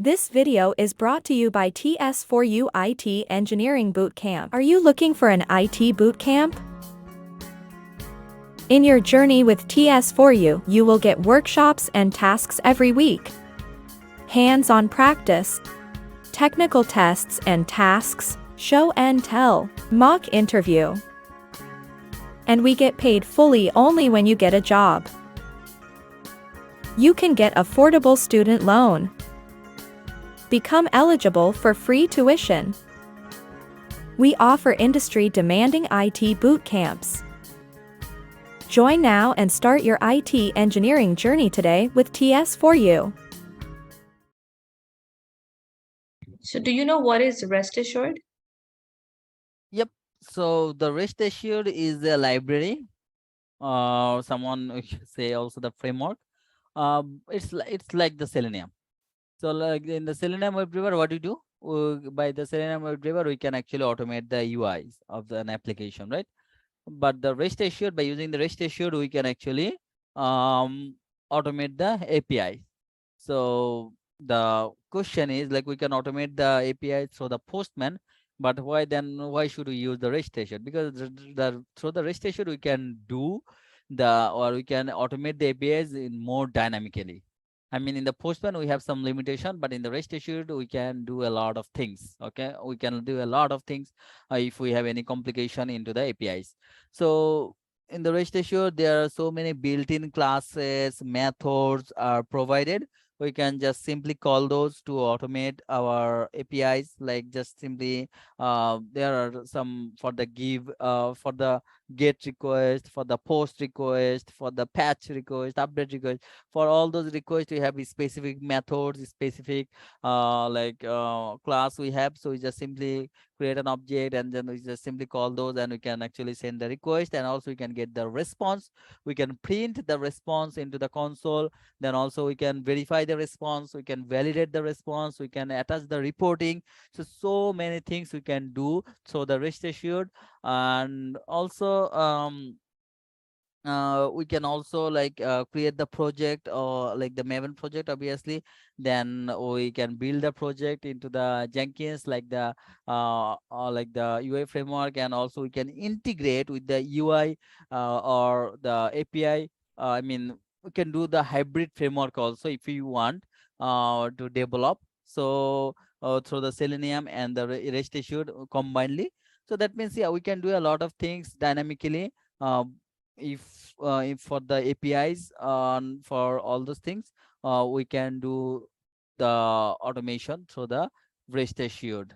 This video is brought to you by TS4U IT Engineering Bootcamp. Are you looking for an IT bootcamp? In your journey with TS4U, you will get workshops and tasks every week, hands-on practice, technical tests and tasks, show and tell, mock interview. And we get paid fully only when you get a job. You can get affordable student loan. Become eligible for free tuition. We offer industry-demanding IT boot camps. Join now and start your IT engineering journey today with TS4U. So do you know what is rest assured? Yep. So the rest assured is a library. Someone we should say also the framework. It's like the Selenium. So like in the Selenium WebDriver, what do you do? By the Selenium WebDriver, we can actually automate the UIs of an application, right? But the rest assured, by using the rest assured, we can actually automate the API. So the question is, like, we can automate the API through the Postman, but why should we use the rest assured? Because through the rest assured we can do we can automate the APIs in more dynamically. I mean, in the Postman we have some limitation, but in the rest assured we can do a lot of things. Okay, we can do a lot of things if we have any complication into the APIs. So in the rest assured there are so many built-in classes, methods are provided. We can just simply call those to automate our APIs, like just simply there are some for the for the get request, for the post request, for the patch request, update request. For all those requests we have specific methods, specific class we have. So we just simply create an object and then we just simply call those, and we can actually send the request, and also we can get the response. We can print the response into the console. Then also we can verify the response, we can validate the response, we can attach the reporting. So many things we can do. So the rest assured. And also we can also create the project, or like the Maven project obviously. Then we can build the project into the Jenkins, like the UI framework, and also we can integrate with the UI or the API. I mean, we can do the hybrid framework also if you want to develop. So through the Selenium and the rest assured combinedly. So that means, yeah, we can do a lot of things dynamically. uh, if for the APIs, for all those things, we can do the automation through the rest assured.